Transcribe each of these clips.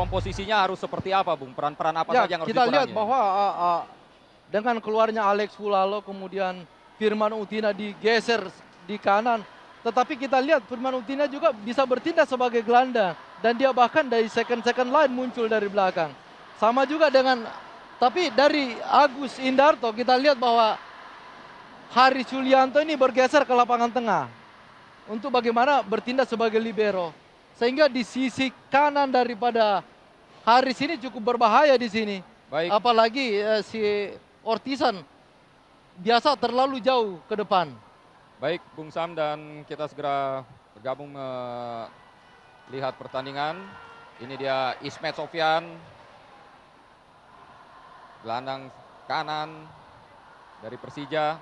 komposisinya harus seperti apa, Bung? Peran-peran apa Ya, saja yang harus kita lihat dikurangi? bahwa dengan keluarnya Alex Fulalo, kemudian Firman Utina digeser di kanan. Tetapi kita lihat Firman Utina juga bisa bertindak sebagai gelandang. Dan dia bahkan dari second line muncul dari belakang. Sama juga dengan, tapi dari Agus Indarto kita lihat bahwa Haris Yulianto ini bergeser ke lapangan tengah. Untuk bagaimana bertindak sebagai libero. Sehingga di sisi kanan daripada Haris ini cukup berbahaya di sini. Baik, Apalagi si Ortisan biasa terlalu jauh ke depan. baik Bung Sam, dan kita segera bergabung melihat pertandingan. Ini dia Ismet Sofyan, gelandang kanan dari Persija.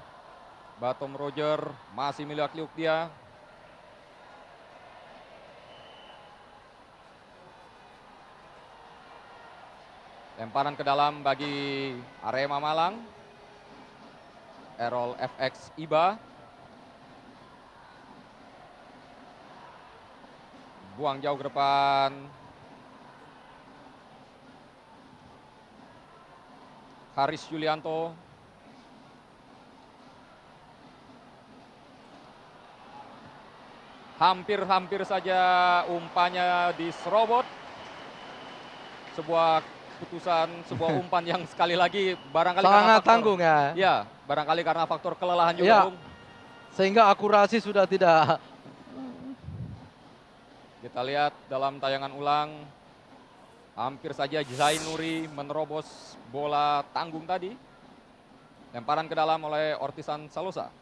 Batom Roger masih miliak-liuk dia. Lemparan ke dalam bagi Arema Malang. Errol FX Iba. Buang jauh ke depan. Haris Yulianto. Hampir-hampir saja umpannya diserobot. Sebuah putusan, sebuah umpan yang sekali lagi barangkali Sangat tanggung ya. Ya, barangkali karena faktor kelelahan juga, Ya. Bung. Sehingga akurasi sudah tidak. Kita lihat dalam tayangan ulang, hampir saja Zainuri menerobos bola tanggung tadi. Lemparan ke dalam oleh Ortisan Salosa.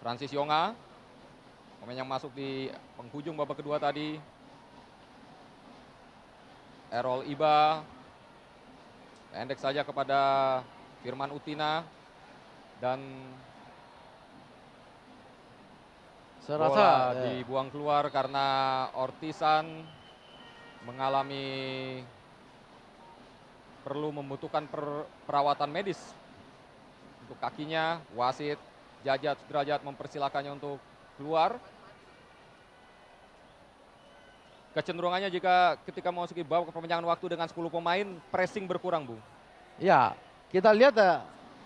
Francis Yonga, pemain yang masuk di penghujung babak kedua tadi. Errol Iba, pendek saja kepada Firman Utina, dan Saya bola rasa dibuang keluar karena Ortisan mengalami perlu membutuhkan perawatan medis untuk kakinya. Wasit Jajat Sudrajat mempersilakannya untuk keluar. Kecenderungannya jika ketika mau memasuki babak perpanjangan waktu dengan 10 pemain, pressing berkurang, Bung. ya, kita lihat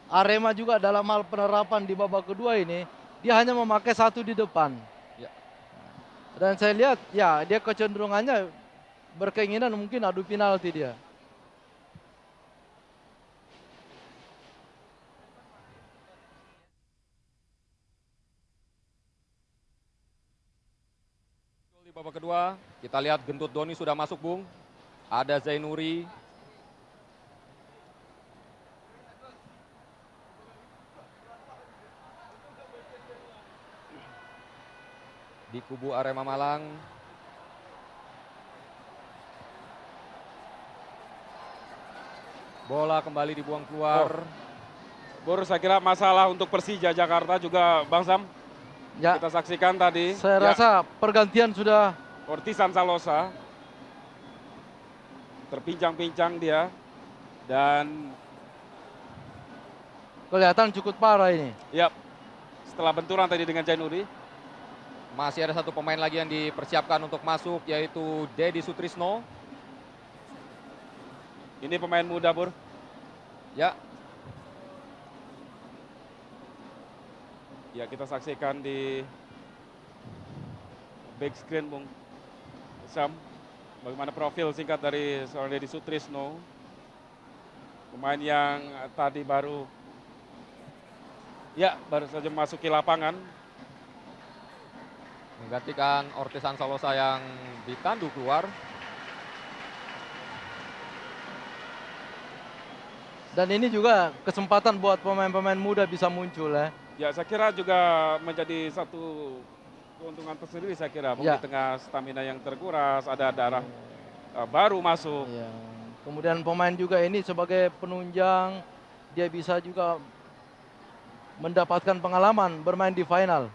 Arema juga dalam hal penerapan di babak kedua ini, dia hanya memakai satu di depan. Ya. Dan saya lihat, ya dia kecenderungannya berkeinginan mungkin adu penalti dia. Di babak kedua, kita lihat Gentut Doni sudah masuk, Bung. Ada Zainuri. Di kubu Arema Malang. Bola kembali dibuang keluar. Bur, saya kira masalah untuk Persija Jakarta juga, Bang Sam. Ya, Kita saksikan tadi. saya rasa pergantian sudah Ortisan Salosa. Terpincang-pincang dia. Dan kelihatan cukup parah ini. ya, setelah benturan tadi dengan Jainuri. Masih ada satu pemain lagi yang dipersiapkan untuk masuk, yaitu Dedi Sutrisno. Ini pemain muda, Bur. Ya, Ya, kita saksikan di big screen, Bung Sam. Bagaimana profil singkat dari seorang Dedi Sutrisno. Pemain yang tadi baru saja memasuki lapangan. menggantikan Ortisan Salosa yang ditandu keluar. Dan ini juga kesempatan buat pemain-pemain muda bisa muncul ya. Ya, saya kira juga menjadi satu keuntungan tersendiri, saya kira. Bung, Ya. di tengah stamina yang terkuras, ada darah baru masuk. Ya. Kemudian pemain juga ini sebagai penunjang, dia bisa juga mendapatkan pengalaman bermain di final.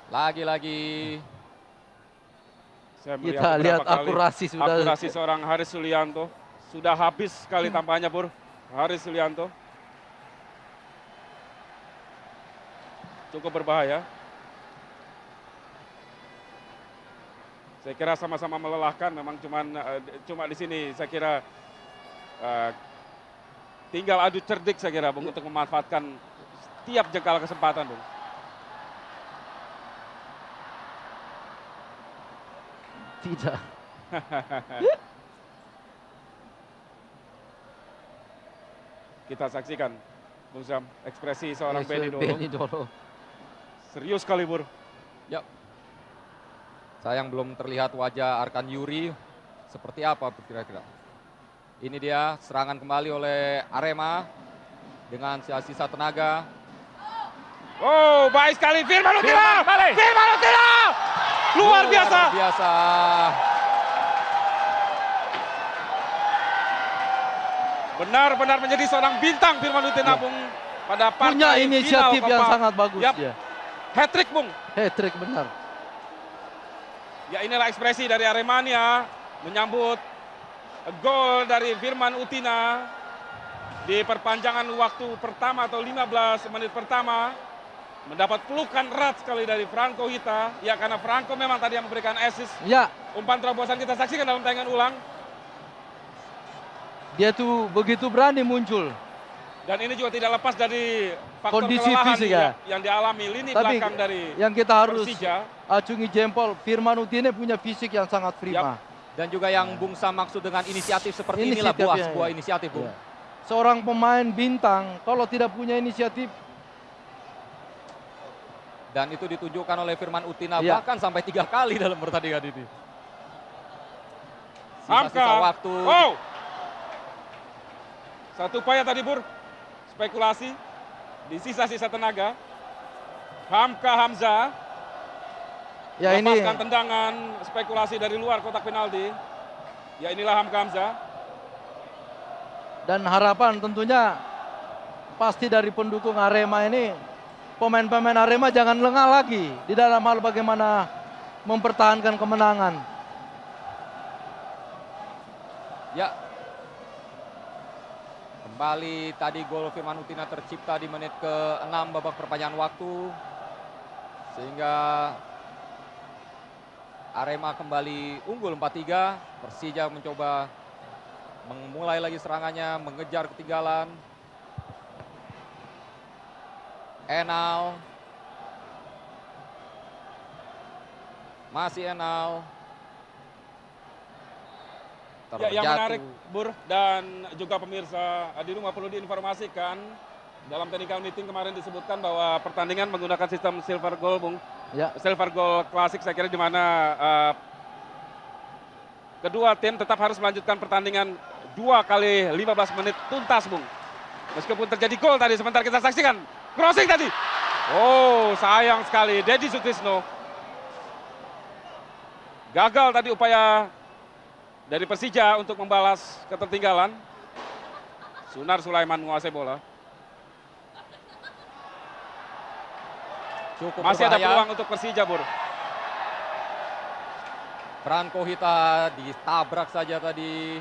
Lagi-lagi Saya melihat Kita lihat beberapa kali akurasi sudah. akurasi seorang Haris Yulianto. Sudah habis sekali tampaknya, Bur. Haris Yulianto. Cukup berbahaya. Saya kira sama-sama melelahkan, memang cuma di sini saya kira tinggal adu cerdik saya kira Bung untuk memanfaatkan setiap jengkal kesempatan Bung. Tidak. Kita saksikan Bung Sam, ekspresi seorang Benny Benny Dolo. Dolo. Serius sekali Bur. Ya. Sayang belum terlihat wajah Arkan Yuri seperti apa kira-kira. Ini dia serangan kembali oleh Arema dengan sisa tenaga. Oh, baik sekali Firman Utina. Firman Utina. Luar biasa. Luar biasa. Benar-benar menjadi seorang bintang Firman Utina Bung pada partai Punya inisiatif final yang Copa. sangat bagus Yap. dia. Hat-trick Bung. Hat-trick benar. Ya inilah ekspresi dari Aremania menyambut gol dari Firman Utina di perpanjangan waktu pertama atau 15 menit pertama. Mendapat pelukan erat sekali dari Franco Hita. Ya karena Franco memang tadi yang memberikan assist. Ya, Umpan terobosan kita saksikan dalam tayangan ulang. dia tuh begitu berani muncul. Dan ini juga tidak lepas dari faktor Kondisi kelelahan fisik ya. yang dialami lini Tapi belakang dari yang kita harus Persija. acungi jempol, Firman Utina punya fisik yang sangat prima. Dan juga yang Bung Sam maksud dengan inisiatif seperti inilah Inisiatifnya, sebuah ya. inisiatif Bung. Ya. Seorang pemain bintang kalau tidak punya inisiatif, Dan itu ditunjukkan oleh Firman Utina Ya. bahkan sampai 3 kali dalam pertandingan ini. Hamka. Sisa-sisa waktu. Oh. Satu upaya tadi Bur. Spekulasi di sisa-sisa tenaga. Hamka Hamzah ya ini lepaskan tendangan spekulasi dari luar kotak penalti. Ya inilah Hamka Hamzah. dan harapan tentunya pasti dari pendukung Arema ini, pemain-pemain Arema jangan lengah lagi di dalam hal bagaimana mempertahankan kemenangan. Ya. Kembali tadi gol Firman Utina tercipta di menit ke-6 babak perpanjangan waktu. Sehingga Arema kembali unggul 4-3. Persija mencoba memulai lagi serangannya, mengejar ketinggalan. Enal. Masih Enal. Ya, yang Terjatuh. menarik Bur dan juga pemirsa di rumah perlu diinformasikan dalam technical meeting kemarin disebutkan bahwa pertandingan menggunakan sistem silver goal Bung. Ya, Silver goal klasik saya kira di mana kedua tim tetap harus melanjutkan pertandingan 2 kali 15 menit tuntas Bung. Meskipun terjadi gol tadi sebentar kita saksikan. Crossing tadi. Oh sayang sekali Dedi Sutrisno. Gagal tadi upaya dari Persija untuk membalas ketertinggalan. Sunar Sulaiman menguasai bola. Cukup Masih ada berbahaya. peluang untuk Persija Bur. Franco Hita ditabrak saja tadi.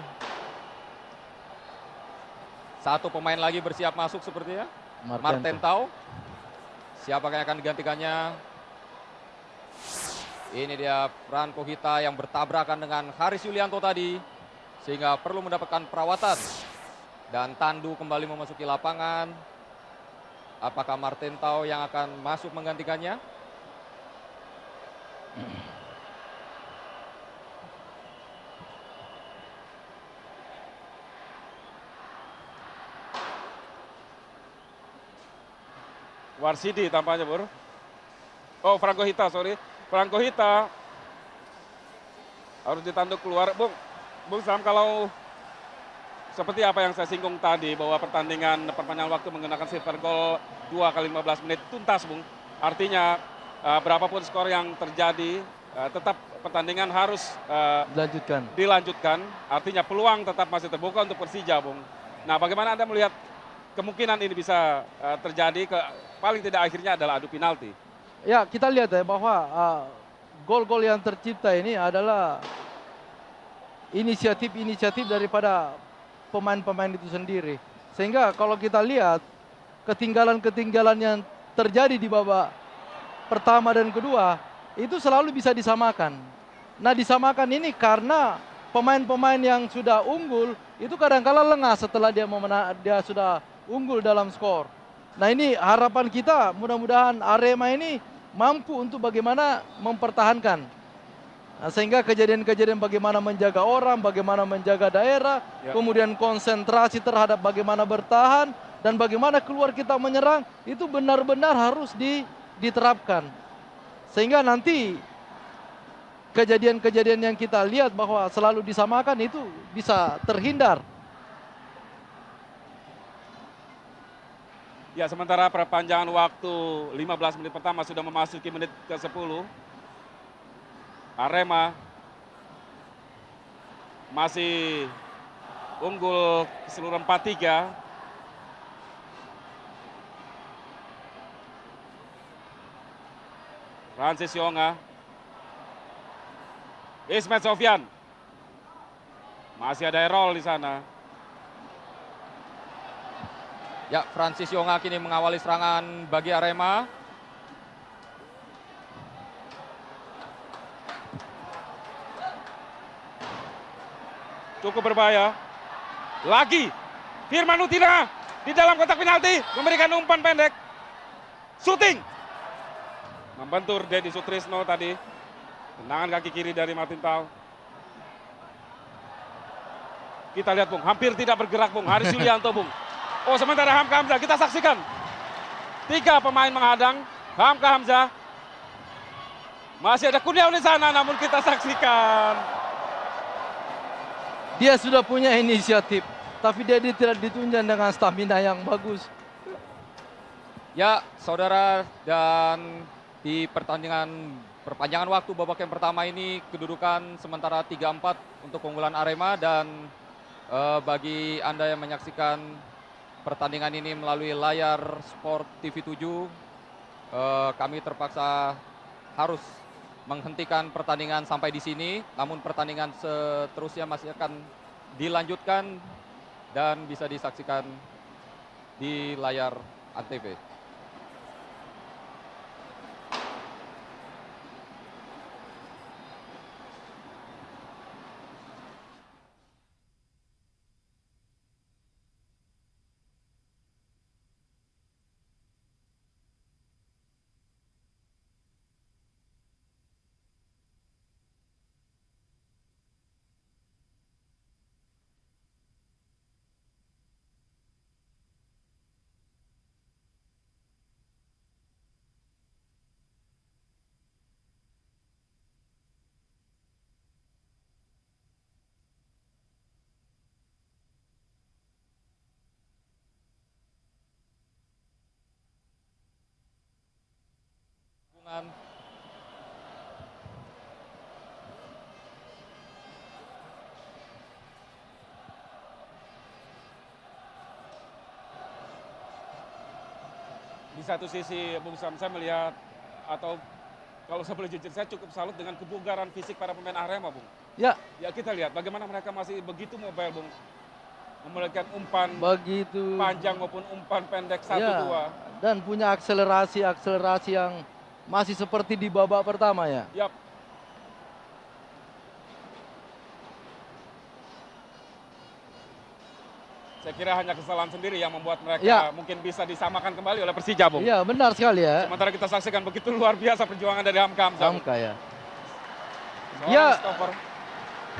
Satu pemain lagi bersiap masuk sepertinya. Martin Tau. Siapa yang akan digantikannya? Ini dia Franco Hita yang bertabrakan dengan Haris Yulianto tadi. Sehingga perlu mendapatkan perawatan. Dan Tandu kembali memasuki lapangan. Apakah Martin Tau yang akan masuk menggantikannya? Warsidi tampaknya Bur. Oh Franco Hita sorry. Franco Hita harus ditanduk keluar. Bung Sam kalau seperti apa yang saya singgung tadi bahwa pertandingan perpanjangan waktu menggunakan silver goal 2 kali 15 menit tuntas Bung. Artinya berapapun skor yang terjadi tetap pertandingan harus dilanjutkan. Artinya peluang tetap masih terbuka untuk Persija Bung. Nah bagaimana Anda melihat kemungkinan ini bisa terjadi paling tidak akhirnya adalah adu penalti. Ya kita lihat ya bahwa gol-gol yang tercipta ini adalah inisiatif daripada pemain-pemain itu sendiri. Sehingga kalau kita lihat ketinggalan-ketinggalan yang terjadi di babak pertama dan kedua itu selalu bisa disamakan. Nah, disamakan ini karena pemain-pemain yang sudah unggul itu kadang-kala lengah setelah dia sudah unggul dalam skor. Nah, ini harapan kita mudah-mudahan Arema ini mampu untuk bagaimana mempertahankan. Nah, sehingga kejadian-kejadian bagaimana menjaga orang, bagaimana menjaga daerah, Ya. kemudian konsentrasi terhadap bagaimana bertahan dan bagaimana keluar kita menyerang itu benar-benar harus diterapkan. Sehingga nanti kejadian-kejadian yang kita lihat bahwa selalu disamakan itu bisa terhindar. Ya, sementara perpanjangan waktu 15 menit pertama sudah memasuki menit ke-10. Arema masih unggul keseluruhan 4-3. Francis Yonga. Ismet Sofyan. Masih ada Errol di sana. Ya, Francis Yonga kini mengawali serangan bagi Arema. Cukup berbahaya. Lagi. Firman Utina di dalam kotak penalti. Memberikan umpan pendek. Shooting. Membentur Dedi Sutrisno tadi. Tendangan kaki kiri dari Martin Tau. Kita lihat Bung, hampir tidak bergerak Bung. Haris Yulianto Bung. Oh, sementara Hamka Hamzah kita saksikan. 3 pemain menghadang. Hamka Hamzah. Masih ada Kurniawan di sana namun kita saksikan. Dia sudah punya inisiatif, tapi dia tidak ditunjang dengan stamina yang bagus. Ya, saudara, dan di perpanjangan waktu babak yang pertama ini kedudukan sementara 3-4 untuk keunggulan Arema. Dan bagi Anda yang menyaksikan pertandingan ini melalui layar Sport TV 7, kami terpaksa harus menghentikan pertandingan sampai di sini. Namun pertandingan seterusnya masih akan dilanjutkan dan bisa disaksikan di layar Antv. Di satu sisi Bung Sam, saya melihat atau kalau saya boleh jujur, saya cukup salut dengan kebugaran fisik para pemain Arema, Bung. Ya, Ya kita lihat bagaimana mereka masih begitu mobile, Bung. Memberikan umpan begitu panjang maupun umpan pendek 1-2. ya, dan punya akselerasi yang masih seperti di babak pertama ya. Yap. Saya kira hanya kesalahan sendiri yang membuat mereka Ya. mungkin bisa disamakan kembali oleh Persija, Bung. Iya, benar sekali ya. Sementara kita saksikan begitu luar biasa perjuangan dari Hamka Hamzah. Bung. Hamka ya. Seorang Ya. stopper.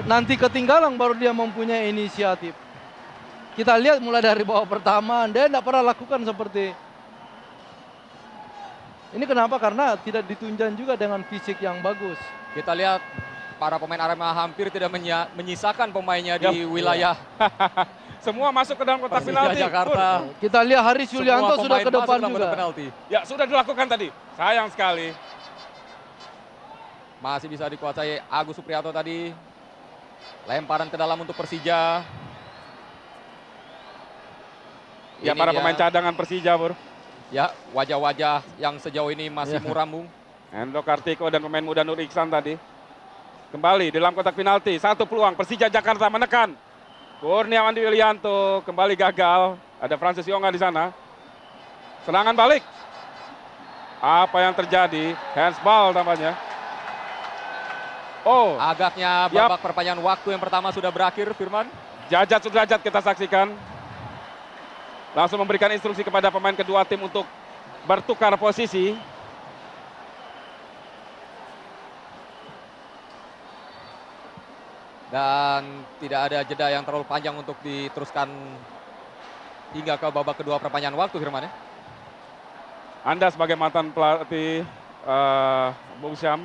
Nanti ketinggalan baru dia mempunyai inisiatif. Kita lihat mulai dari babak pertama, dia tidak pernah lakukan seperti ini. Kenapa? Karena tidak ditunjang juga dengan fisik yang bagus. Kita lihat para pemain Arema hampir tidak menyisakan pemainnya di Yap. wilayah Semua masuk ke dalam kotak Persija penalti. Jakarta. Kita lihat Haris Semua Yulianto sudah pemain ke depan masuk dalam juga. kotak penalti. Ya, sudah dilakukan tadi. Sayang sekali. Masih bisa dikuasai Agus Supriyato tadi. Lemparan ke dalam untuk Persija. Ya, Ini para dia. pemain cadangan Persija, Bur. Ya, wajah-wajah yang sejauh ini masih Ya. muram, Bung. Hendro Kartiko dan pemain muda Nur Iksan tadi. Kembali di dalam kotak penalti. Satu peluang Persija Jakarta menekan. Kurniawan Yulianto kembali gagal. Ada Francis Yonga di sana. Serangan balik. Apa yang terjadi? Handsball tampaknya. Oh, Agaknya Yap. babak perpanjangan waktu yang pertama sudah berakhir, Firman. Jajat Sudrajat kita saksikan. Langsung memberikan instruksi kepada pemain kedua tim untuk bertukar posisi. Dan tidak ada jeda yang terlalu panjang untuk diteruskan hingga ke babak kedua perpanjangan waktu, Firman ya. Anda sebagai mantan pelatih Bung Syam,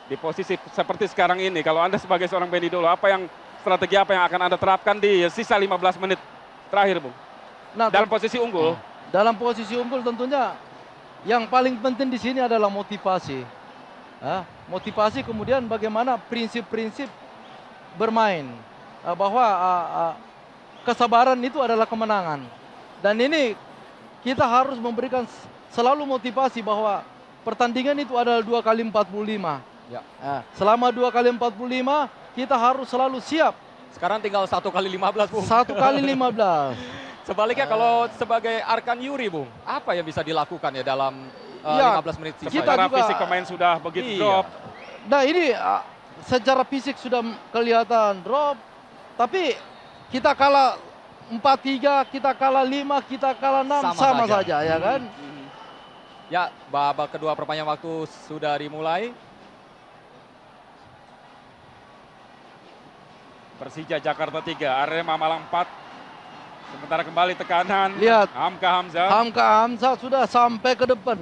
di posisi seperti sekarang ini, kalau Anda sebagai seorang Benny Dolo, strategi apa yang akan Anda terapkan di sisa 15 menit terakhir, Bung? Nah, Dalam posisi unggul. dalam posisi unggul tentunya yang paling penting di sini adalah motivasi. Motivasi, kemudian bagaimana prinsip-prinsip bermain, bahwa kesabaran itu adalah kemenangan. Dan ini kita harus memberikan selalu motivasi bahwa pertandingan itu adalah 2 kali 45. Ya. Selama 2 kali 45 kita harus selalu siap. Sekarang tinggal 1 kali 15, Bung. 1 kali 15. Sebaliknya kalau sebagai Arkan Yuri, Bung, apa yang bisa dilakukan ya dalam Ya, 15 menit sisa? kita Sementara juga- fisik pemain sudah begitu Iya. drop. Nah ini secara fisik sudah kelihatan drop, tapi kita kalah 4-3, kita kalah 5, kita kalah 6, Sama sama saja. saja ya kan. Ya, babak kedua perpanjangan waktu sudah dimulai. Persija Jakarta 3, Arema Malang 4. Sementara kembali tekanan. Lihat. Hamka Hamzah. Hamka Hamzah sudah sampai ke depan.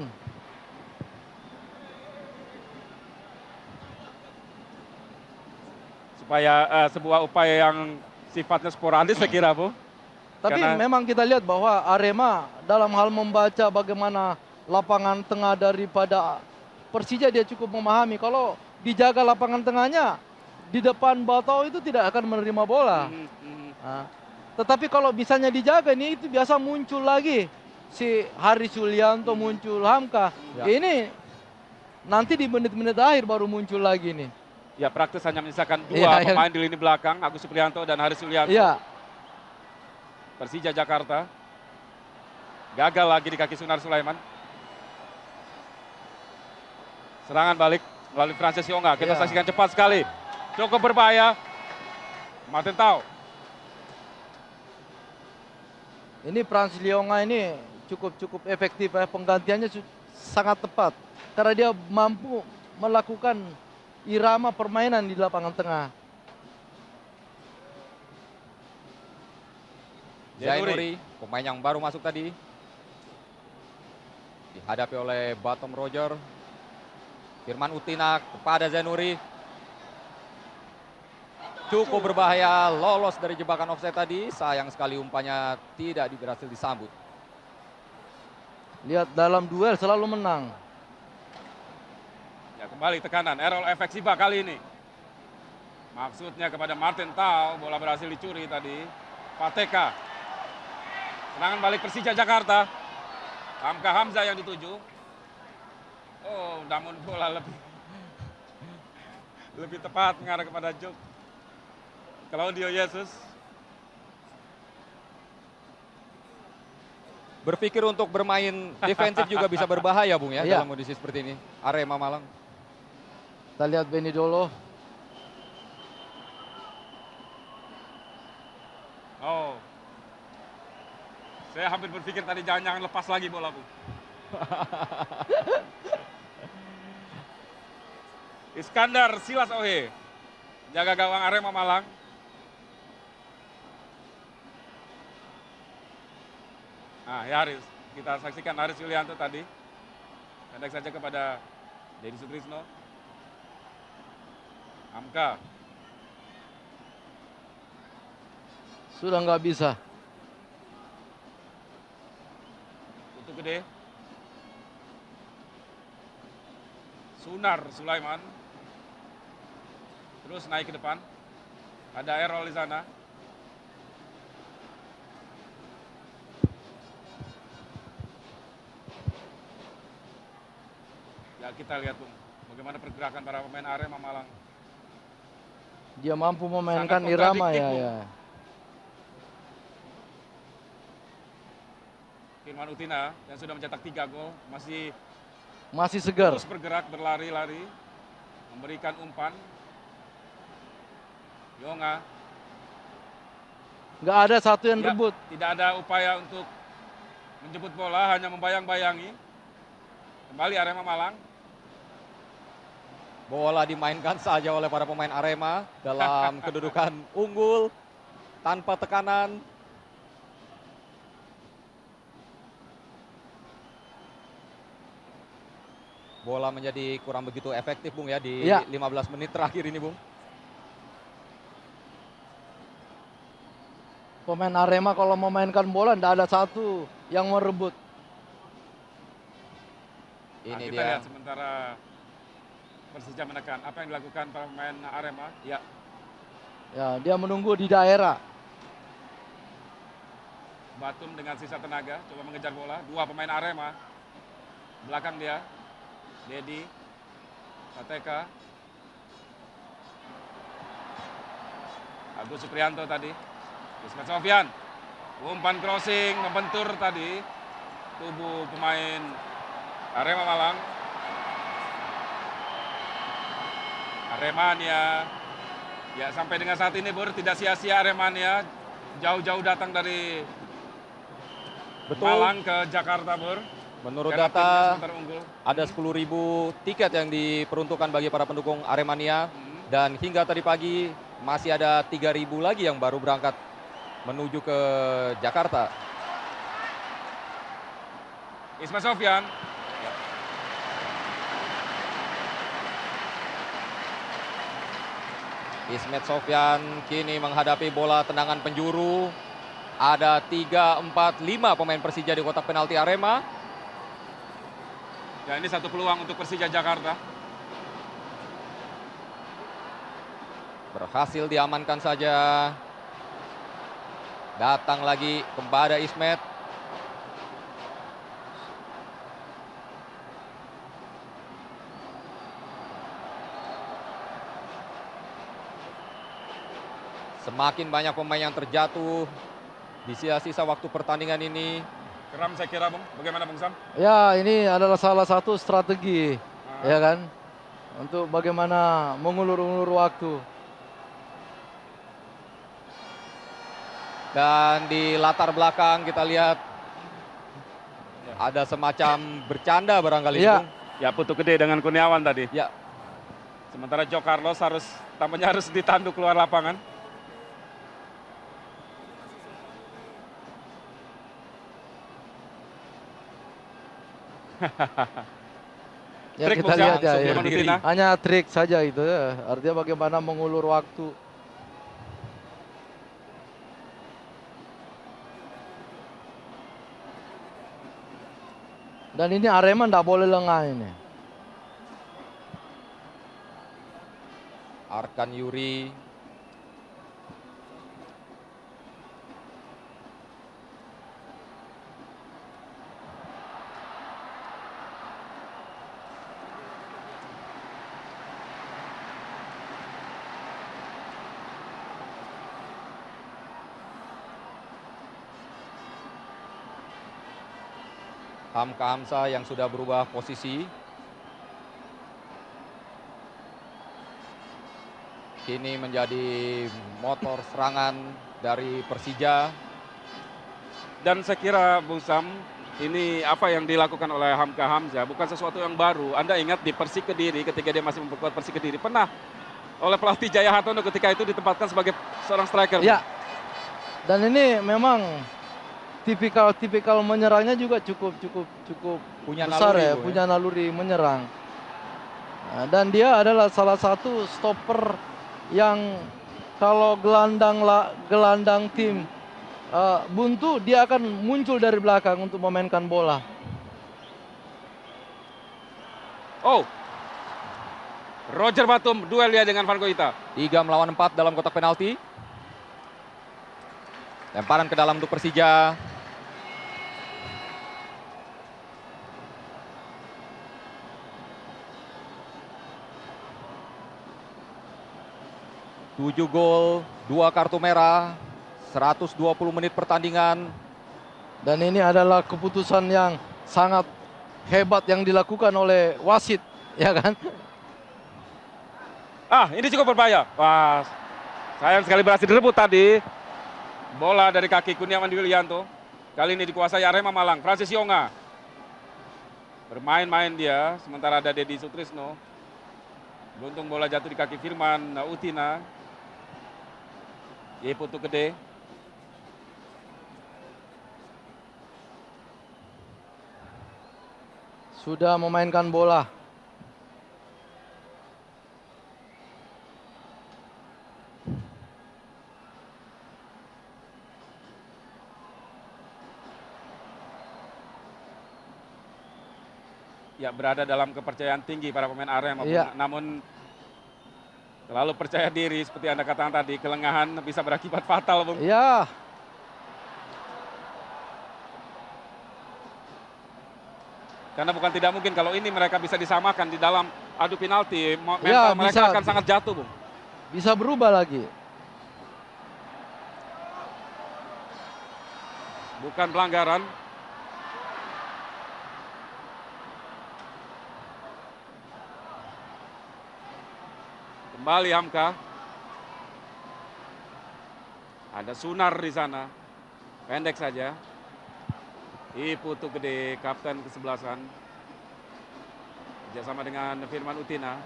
Supaya sebuah upaya yang sifatnya sporadis saya kira, Bu. Tapi Karena- memang kita lihat bahwa Arema dalam hal membaca bagaimana lapangan tengah daripada Persija, dia cukup memahami kalau dijaga lapangan tengahnya, di depan Batau itu tidak akan menerima bola. Tetapi kalau misalnya dijaga ini, itu biasa muncul lagi si Haris Yulianto, muncul Hamka. Ya. Ini nanti di menit-menit akhir baru muncul lagi nih. Ya, praktis hanya menyisakan dua Iya, iya. pemain di lini belakang, Agus Supriyanto dan Haris Yulianto. Iya. Persija Jakarta. Gagal lagi di kaki Sunar Sulaiman. Serangan balik melalui Francis Yonga. Kita Iya. saksikan cepat sekali. Cukup berbahaya. Martin Tau. Ini Franz Lionga ini cukup efektif ya, penggantiannya sangat tepat karena dia mampu melakukan irama permainan di lapangan tengah. Zainuri, pemain yang baru masuk tadi, dihadapi oleh Batom Roger. Firman Utina kepada Zainuri. Cukup berbahaya, lolos dari jebakan offside tadi. Sayang sekali umpannya tidak berhasil disambut. Lihat, dalam duel selalu menang. Ya, kembali tekanan. Errol efek Siba kali ini. Maksudnya kepada Martin Tau. Bola berhasil dicuri tadi. Pateka. Serangan balik Persija Jakarta. Hamka Hamzah yang dituju. Oh, namun bola lebih tepat mengarah kepada Juk. Claudio Yesus. Berpikir untuk bermain defensif juga bisa berbahaya, Bung ya, Iya. dalam kondisi seperti ini. Arema Malang. Kita lihat Benny Dolo. Oh. Saya hampir berpikir tadi jangan-jangan lepas lagi bola, Bu. Iskandar Silas Ohe. Jaga gawang Arema Malang. Nah, ya Haris. Kita saksikan Haris Yulianto tadi. Pendek saja kepada Dedi Sutrisno. Hamka. Sudah nggak bisa. Untuk gede. Sunar Sulaiman. Terus naik ke depan. Ada Errol di sana. Ya, kita lihat, Bung, bagaimana pergerakan para pemain Arema Malang. Dia mampu memainkan Sangat irama kontradiktif, ya. Bung. Ya. Firman Utina yang sudah mencetak 3 gol masih Masih segar. terus bergerak, berlari-lari, memberikan umpan. Yonga. Nggak ada satu yang Ya, rebut. tidak ada upaya untuk menjemput bola, hanya membayang-bayangi. Kembali Arema Malang. Bola dimainkan saja oleh para pemain Arema dalam kedudukan unggul tanpa tekanan. Bola menjadi kurang begitu efektif Bung ya di Iya. 15 menit terakhir ini Bung. Pemain Arema kalau memainkan bola tidak ada satu yang merebut. Nah, Ini kita dia. lihat sementara Persija menekan. Apa yang dilakukan para pemain Arema? Ya, Ya, dia menunggu di daerah. Batum dengan sisa tenaga coba mengejar bola. Dua pemain Arema. Belakang dia. Dedi. Sateka. Agus Supriyanto tadi. Ismet Sofyan. Umpan crossing membentur tadi tubuh pemain Arema Malang. Aremania. Ya, sampai dengan saat ini Bur tidak sia-sia Aremania jauh-jauh datang dari Betul. Malang ke Jakarta, Bur. Menurut Karena timnya data sebentar unggul. ada 10.000 tiket yang diperuntukkan bagi para pendukung Aremania dan hingga tadi pagi masih ada 3.000 lagi yang baru berangkat menuju ke Jakarta. Ismet Sofyan. Ismet Sofyan kini menghadapi bola tendangan penjuru. Ada 3, 4, 5 pemain Persija di kotak penalti Arema. Ya, ini satu peluang untuk Persija Jakarta. Berhasil diamankan saja. Datang lagi kepada Ismet. Semakin banyak pemain yang terjatuh di sisa-sisa waktu pertandingan ini. Keram saya kira, Bung. Bagaimana, Bung Sam? Ya, ini adalah salah satu strategi, Ah. ya kan, untuk bagaimana mengulur-ulur waktu. Dan di latar belakang kita lihat ada semacam bercanda barangkali. Iya. Bung. Ya, Putu Gede dengan Kurniawan tadi. Ya, Sementara Joe Carlos tampaknya harus ditanduk keluar lapangan. Ya, Trik, kita Bung Sam, lihat ya, sebelum ya. Manutina. Hanya trik saja itu ya. Artinya bagaimana mengulur waktu. Dan ini Arema tidak boleh lengah ini. Arkan Yuri. Hamka Hamzah yang sudah berubah posisi. Kini menjadi motor serangan dari Persija. Dan saya kira, Bung Sam, ini apa yang dilakukan oleh Hamka Hamzah bukan sesuatu yang baru. Anda ingat di Persik Kediri ketika dia masih memperkuat Persik Kediri, pernah oleh pelatih Jaya Hartono ketika itu ditempatkan sebagai seorang striker. Ya. Dan ini memang tipikal menyerangnya juga cukup Punya besar naluri, ya, Bu, ya. punya naluri menyerang. Nah, dan dia adalah salah satu stopper yang kalau gelandang tim buntu, dia akan muncul dari belakang untuk memainkan bola. Oh, Roger Batum duel dia dengan Van Goita. 3 melawan 4 dalam kotak penalti. Lemparan ke dalam untuk Persija. Tujuh gol, 2 kartu merah, 120 menit pertandingan. Dan ini adalah keputusan yang sangat hebat yang dilakukan oleh wasit, ya kan? Ah, ini cukup berbahaya. Wah, Sayang sekali berhasil direbut tadi. Bola dari kaki Kurniawan Yulianto. Kali ini dikuasai Arema Malang. Francis Yonga. Bermain-main dia, sementara ada Dedi Sutrisno. Beruntung bola jatuh di kaki Firman Utina. Putu Gede. Sudah memainkan bola. Ya, berada dalam kepercayaan tinggi para pemain Arema. Iya. Namun terlalu percaya diri seperti Anda katakan tadi, kelengahan bisa berakibat fatal, Bung. Ya, Karena bukan tidak mungkin kalau ini mereka bisa disamakan di dalam adu penalti, mental Ya, mereka bisa. akan sangat jatuh, Bung. bisa berubah lagi. Bukan pelanggaran. Kembali Hamka. Ada Sunar di sana. Pendek saja. Putu Gede, kapten kesebelasan. Bersama dengan Firman Utina.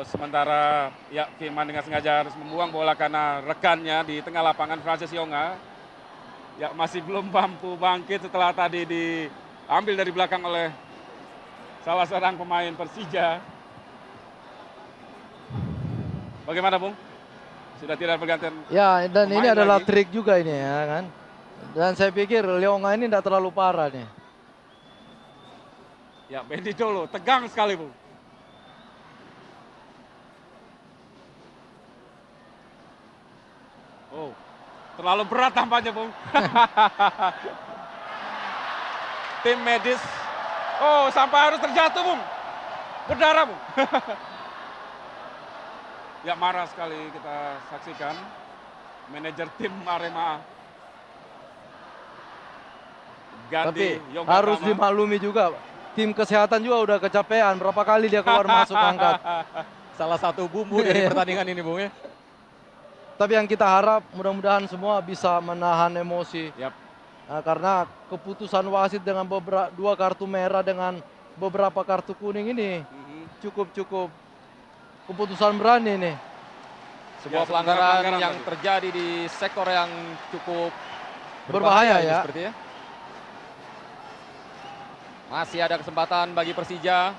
Sementara ya Firman dengan sengaja harus membuang bola karena rekannya di tengah lapangan Francis Yonga. Ya masih belum mampu bangkit setelah tadi diambil dari belakang oleh salah seorang pemain Persija. Bagaimana, Bung? Sudah tidak bergantian. Ya, dan ini Pemain adalah lagi. trik juga ini ya kan. Dan saya pikir Leonga ini tidak terlalu parah nih. Ya, Bendi Dolo, tegang sekali, Bung. Oh, terlalu berat tampaknya, Bung. Tim medis. Oh, sampai harus terjatuh, Bung. Berdarah, Bung. Ya, marah sekali kita saksikan. Manajer tim Arema. Tapi Gandhi Yoga harus Tama. dimaklumi juga. Tim kesehatan juga udah kecapean. Berapa kali dia keluar masuk angkat. Salah satu bumbu dari pertandingan ini, Bung ya. Tapi yang kita harap mudah-mudahan semua bisa menahan emosi. Yap. Nah, karena keputusan wasit dengan dua kartu merah dengan beberapa kartu kuning ini cukup keputusan berani nih. Sebuah Ya, pelanggaran yang tadi. terjadi di sektor yang cukup Berbahaya ini ya. sepertinya. Masih ada kesempatan bagi Persija.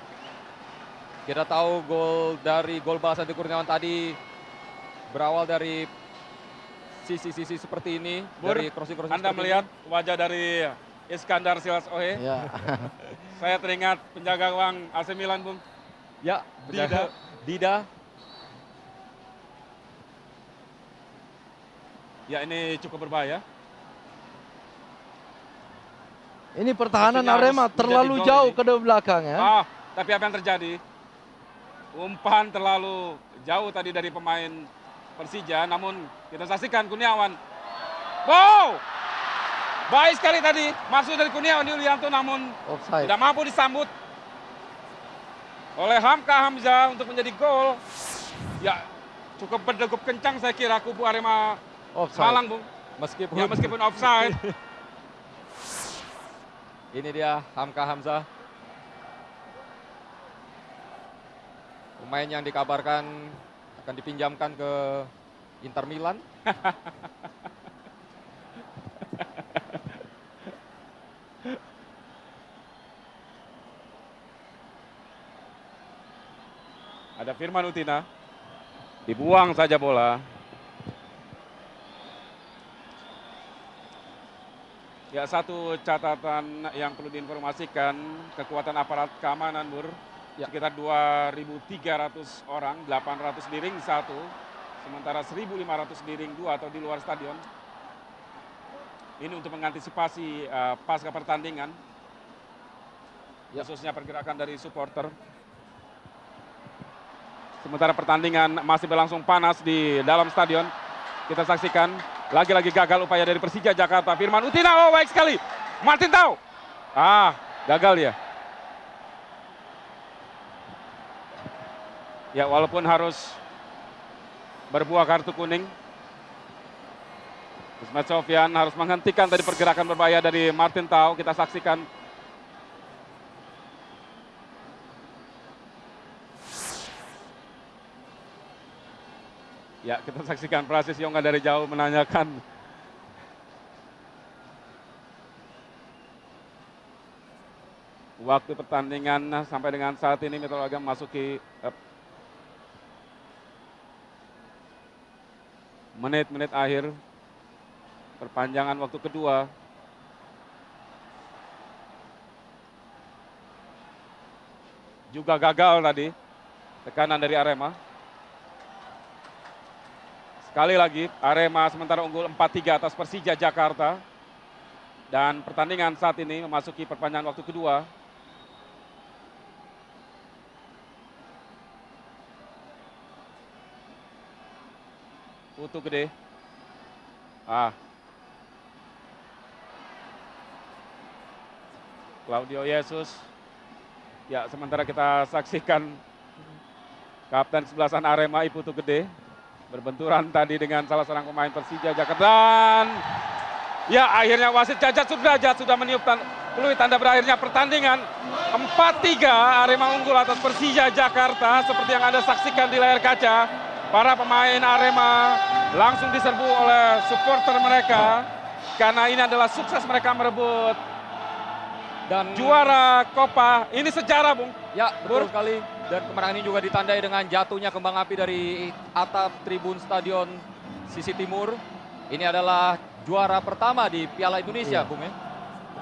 Kita tahu gol balas Andi Kurniawan tadi berawal dari sisi-sisi seperti ini. Bur, Dari crossing-crossing Anda seperti melihat wajah dari Iskandar Silas Ohe. Ya. Saya teringat penjaga gawang AC Milan, Bung. ini. Ya, Dida. Ya, ini cukup berbahaya. Ini pertahanan Maksudnya Arema harus terlalu menjadi gol jauh ini. ke belakang ya. Tapi apa yang terjadi? Umpan terlalu jauh tadi dari pemain Persija, namun kita saksikan Kurniawan. Wow! Baik sekali tadi, masuk dari Kurniawan Yulianto, namun Offside. tidak mampu disambut oleh Hamka Hamzah untuk menjadi gol. Ya, cukup berdegup kencang saya kira kubu Arema Offside. Malang, Bung. Meskipun offside. Ini dia Hamka Hamzah. Pemain yang dikabarkan akan dipinjamkan ke Inter Milan. Ada Firman Utina. Dibuang saja bola. Ya, satu catatan yang perlu diinformasikan, kekuatan aparat keamanan, Bur. Ya. Sekitar 2.300 orang, 800 di ring 1, sementara 1.500 di ring 2 atau di luar stadion. Ini untuk mengantisipasi pasca pertandingan, Ya. khususnya pergerakan dari supporter. Sementara pertandingan masih berlangsung panas di dalam stadion. Kita saksikan lagi-lagi gagal upaya dari Persija Jakarta. Firman Utina, oh baik sekali. Martin Tau. Gagal ya. Ya, walaupun harus berbuah kartu kuning. Ismet Sofyan harus menghentikan tadi pergerakan berbahaya dari Martin Tau. Kita saksikan. Ya, kita saksikan Prasis Yonga dari jauh menanyakan waktu pertandingan sampai dengan saat ini. Metro Agam memasuki menit-menit akhir perpanjangan waktu kedua. Juga gagal tadi tekanan dari Arema. Sekali lagi Arema sementara unggul 4-3 atas Persija Jakarta. Dan pertandingan saat ini memasuki perpanjangan waktu kedua. Putu gede. Claudio Yesus. Ya, sementara kita saksikan kapten sebelasan Arema Iputu Gede berbenturan tadi dengan salah seorang pemain Persija Jakarta. Dan ya, akhirnya wasit Jajat Sudrajat sudah meniup peluit tanda berakhirnya pertandingan. 4-3 Arema unggul atas Persija Jakarta. Seperti yang Anda saksikan di layar kaca, para pemain Arema langsung diserbu oleh supporter mereka karena ini adalah sukses mereka merebut dan juara Copa. Ini sejarah, Bung. Ya, betul sekali. Dan kemenangan ini juga ditandai dengan jatuhnya kembang api dari atap tribun stadion sisi timur. Ini adalah juara pertama di Piala Indonesia, Bung ya.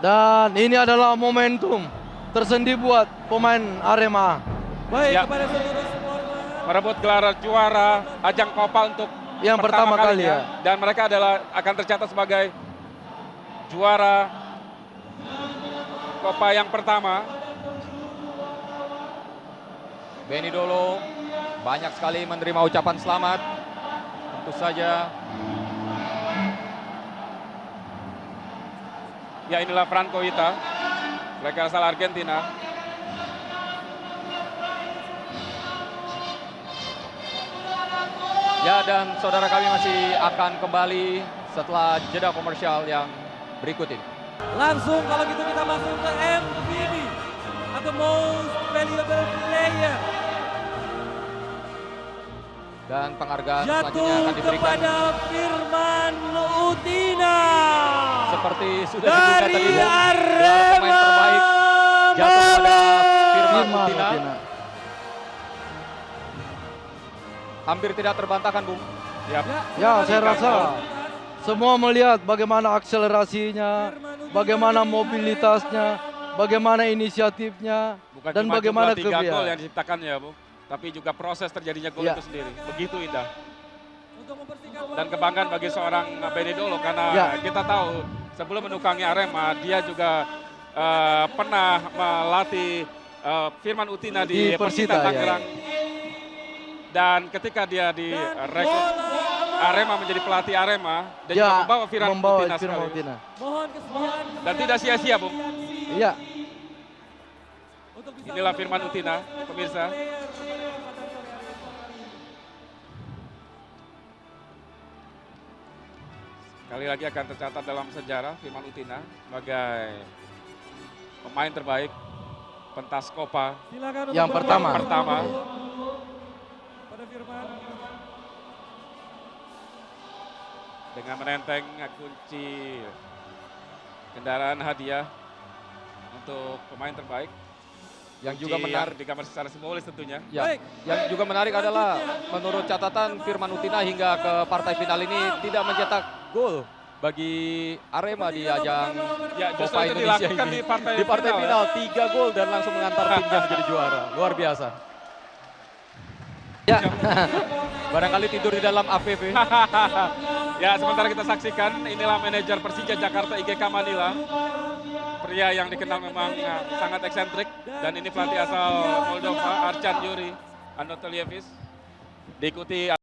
Dan ini adalah momentum tersendiri buat pemain Arema. Baik, Ya. kepada seluruh supporter. Merebut gelar juara ajang Copa untuk Yang pertama kali kalinya. ya. Dan mereka akan tercatat sebagai juara Copa yang pertama. Benny Dolo banyak sekali menerima ucapan selamat. Tentu saja. Ya, inilah Franco Hita, mereka asal Argentina. Ya, dan saudara kami masih akan kembali setelah jeda komersial yang berikut ini. Langsung kalau gitu kita masuk ke MVP atau Most Valuable Player. Dan penghargaan selanjutnya Jatuh akan diberikan kepada Firman Utina. seperti sudah dibuka Dari tadi, Bung. Gelar Arema pemain terbaik jatuh kepada Firman Firman Utina. Utina. Hampir tidak terbantahkan, Bung. Ya, saya rasa semua melihat bagaimana akselerasinya, bagaimana mobilitasnya, bagaimana inisiatifnya, Bukan dan cuma bagaimana jumlah 3 gol kebiasaan. yang diciptakan ya, Bu, tapi juga proses terjadinya gol Ya. itu sendiri. Begitu indah. Untuk mempersingkat Dan kebanggaan bagi seorang Benny Dolo karena Ya. kita tahu sebelum menukangi Arema dia juga pernah melatih Firman Utina di Di Persita Persita, ya. Tangerang. Dan ketika dia direkrut Arema menjadi pelatih Arema dan juga membawa Firman Utina Firman sekali. Utina. mohon kesediaan Dan tidak sia-sia, Bung. Iya. untuk bisa Inilah Firman Utina, pemirsa. Kali lagi akan tercatat dalam sejarah Firman Utina sebagai pemain terbaik pentas Copa Silakan Yang untuk pertama. pertama. pada Firman. Dengan menenteng kunci kendaraan hadiah untuk pemain terbaik. Yang juga Kunci menarik, yang digambar secara simbolis tentunya. ya, Baik. yang juga menarik adalah menurut catatan Firman Utina hingga ke partai final ini tidak mencetak gol bagi Arema di ajang Ya, justru Copa itu Indonesia dilakukan ini. di partai Di partai final, final 3 gol dan langsung mengantar timnya menjadi juara. Luar biasa. Ya. Barangkali tidur di dalam APV. Ya, sementara kita saksikan inilah manajer Persija Jakarta IGK Manila. Pria yang dikenal memang sangat eksentrik dan ini pelatih asal Moldova Arcan Yuri Anatolievic. Diikuti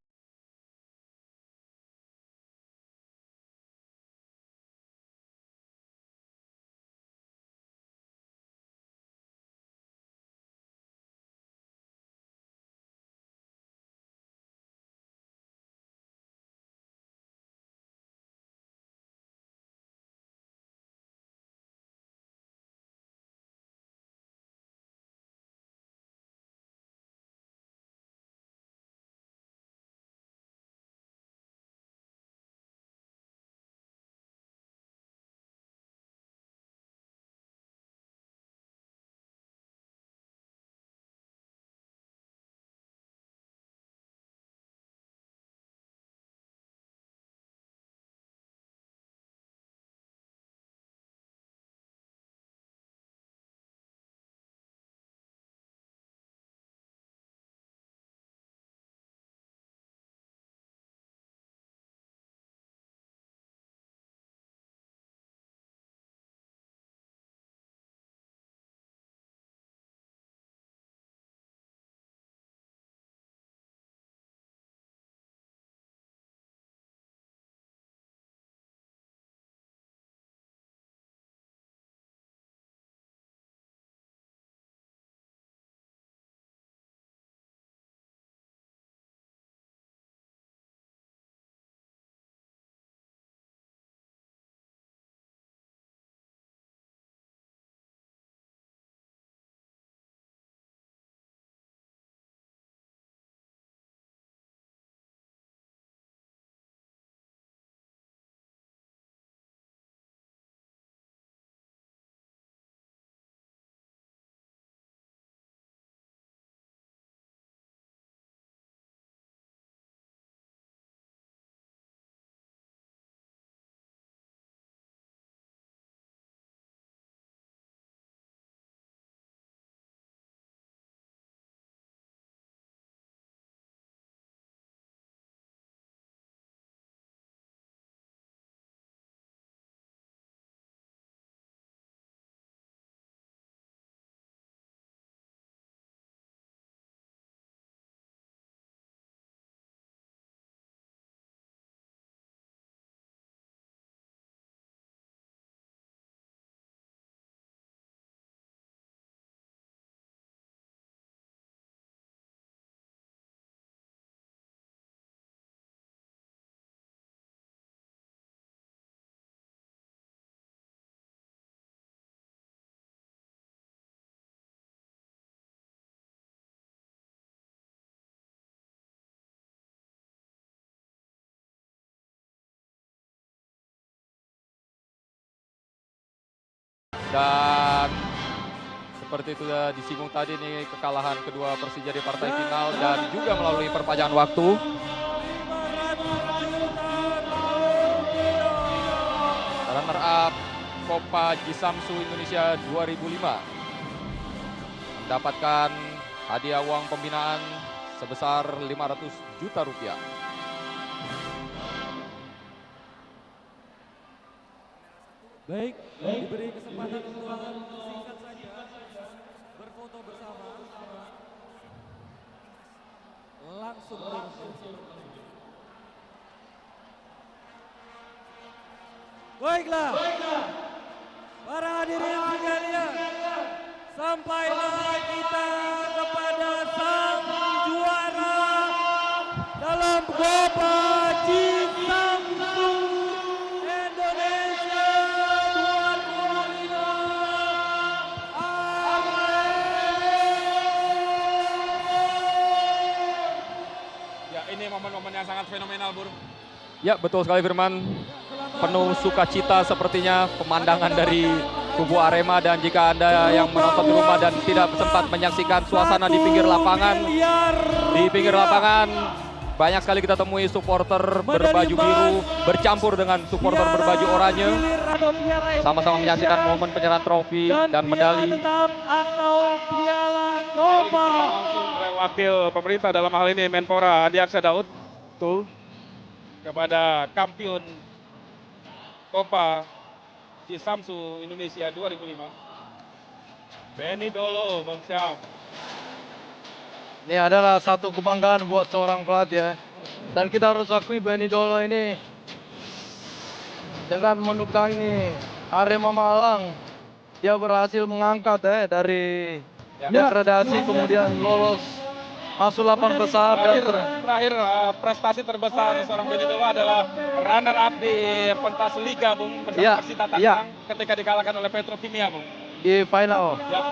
Dan seperti itu sudah disinggung tadi nih, kekalahan kedua Persija di partai final dan juga melalui perpanjangan waktu. 500 juta rupiah. Runner up Copa Jisamsu Indonesia 2005 mendapatkan hadiah uang pembinaan sebesar 500 juta rupiah. Baik, diberi kesempatan untuk singkat saja berfoto bersama. Langsung baiklah, para hadirin sekalian, sampailah kita kepada sang juara dalam Copa Jisamsu Indonesia 2005. Ya, ini momen-momen yang sangat fenomenal, Bur. Ya, betul sekali Firman. Penuh sukacita sepertinya pemandangan dari kubu Arema, dan jika Anda yang menonton di rumah dan tidak sempat menyaksikan suasana di pinggir lapangan, banyak sekali kita temui supporter berbaju biru bercampur dengan supporter berbaju oranye, sama-sama menyaksikan momen penyerahan trofi dan medali. Atau piala Copa. Langsung oleh wakil pemerintah dalam hal ini Menpora Andi Aksa Daud tuh kepada kampiun Copa Jisamsu Indonesia 2005 Benny Dolo, Bang Syam. Ini adalah satu kebanggaan buat seorang pelatih ya. Dan kita harus akui Benny Dolo ini dengan menunggangi Arema Malang, dia berhasil mengangkat dari degradasi kemudian lolos masuk 8 besar. Terakhir prestasi terbesar seorang Benny Dolo adalah runner up di pentas liga, Bung, bersama Iya, Persita iya. Tangerang ketika dikalahkan oleh Petrokimia, Bung. Di final. Ya.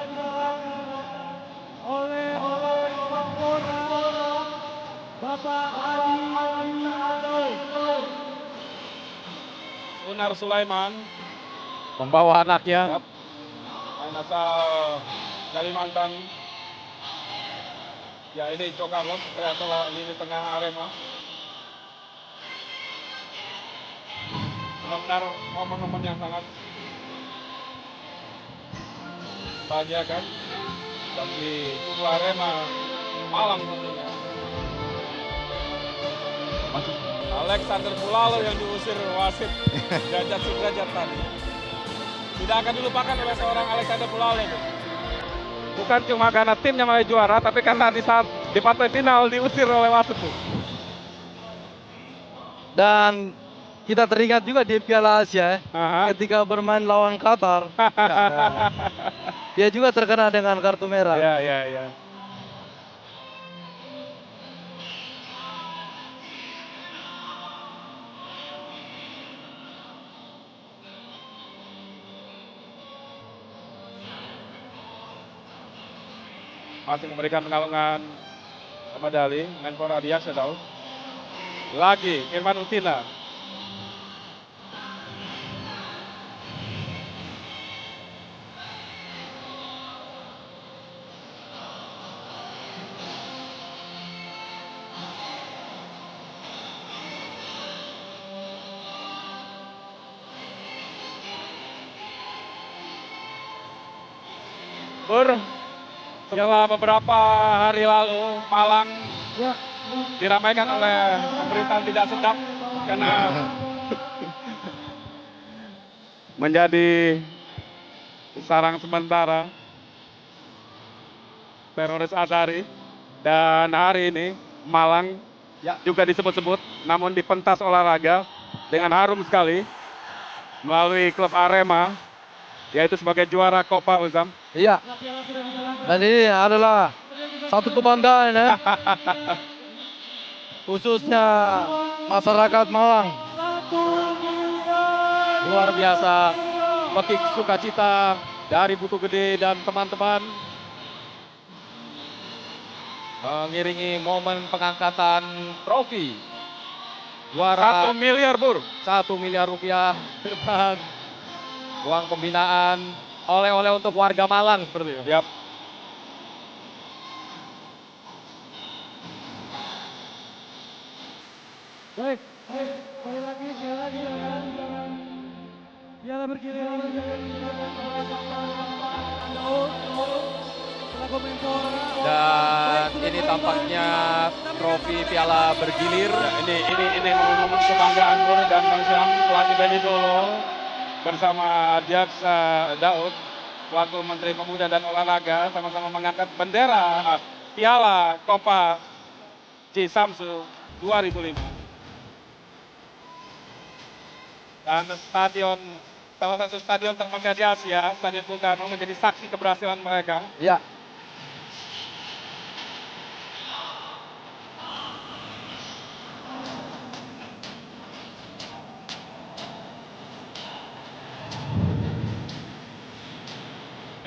Oleh Menpora Bapak Adi Aldo. Unar Sulaiman, Membawa anaknya. main asal Kalimantan. Ya, ini Joe Carlos, kreator lini tengah Arema. Benar-benar momen-momen yang sangat bahagiakan bagi kubu Arema Malang tentunya. Alexander Pulalo yang diusir wasit Jajat Sudrajat tadi. Tidak akan dilupakan oleh seorang Alexander Pulalo itu. Bukan cuma karena timnya malah juara, tapi karena di saat di partai final diusir oleh wasit tuh. Dan kita teringat juga di Piala Asia Aha. ketika bermain lawan Qatar. Dia juga terkena dengan kartu merah. Ya. Masih memberikan pengalungan medali Menpora Andi Aksa Daud. Lagi Irfan Utina. Setelah beberapa hari lalu Malang diramaikan oleh pemerintahan tidak sedap karena menjadi sarang sementara teroris Azari, dan hari ini Malang juga disebut-sebut namun di pentas olahraga dengan harum sekali melalui klub Arema, yaitu sebagai juara Copa Uzam. Iya. Dan ini adalah satu kebanggaan ya. Khususnya masyarakat Malang. Luar biasa, petik sukacita dari Butuh Gede dan teman-teman mengiringi momen pengangkatan trofi juara 1 miliar, Bur. 1 miliar rupiah dan uang pembinaan oleh-oleh untuk warga Malang seperti itu. Yap. Baik, sekali lagi, silakan. Piala bergiliran selaku Menpora. Dan ini tampaknya trofi piala bergilir. Ya, ini momen kebanggaan Nur dan Bang Syam pelatih Beni Solo bersama Diaksa Daud selaku Menteri Pemuda dan Olahraga sama-sama mengangkat bendera Piala Copa Cisamsu 2005. Dan salah satu stadion termegah di Asia, Stadion Bung Karno, menjadi saksi keberhasilan mereka. Ya.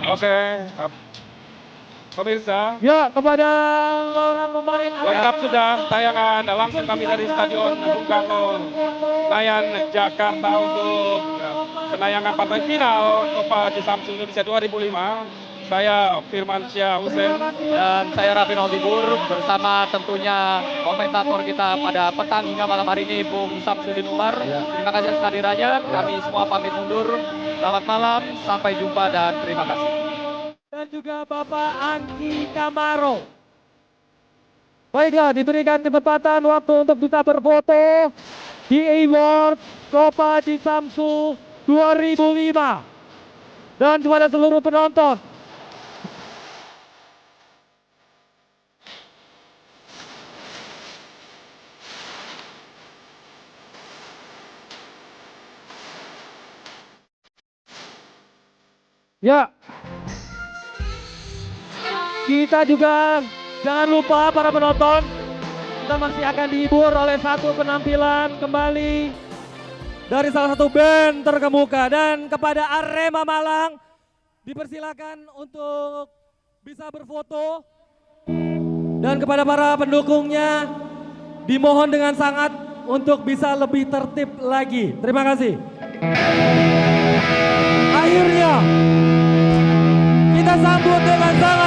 Oke, pemirsa, Ya, kepada orang pemain lengkap sudah tayangan langsung kami dari Stadion Bung Karno, Senayan, Jakarta untuk penayangan partai final Copa Cisamsu Indonesia 2005. Saya Firman Syah Hussein. Dan saya Raffi Noltibur bersama tentunya komentator kita pada petang hingga malam hari ini, Bung Samsudin Umar. Terima kasih atas kehadirannya. Kami semua pamit mundur. Selamat malam, sampai jumpa dan terima kasih. dan juga Bapak Angki Kamaro. Baiklah, diberikan kesempatan waktu untuk bisa berfoto di Award Copa Cisamsu 2005. Dan kepada seluruh penonton, ya, kita juga jangan lupa para penonton, kita masih akan dihibur oleh satu penampilan kembali dari salah satu band terkemuka. Dan kepada Arema Malang dipersilakan untuk bisa berfoto, dan kepada para pendukungnya dimohon dengan sangat untuk bisa lebih tertib lagi. Terima kasih. Akhirnya kita sambut dengan sangat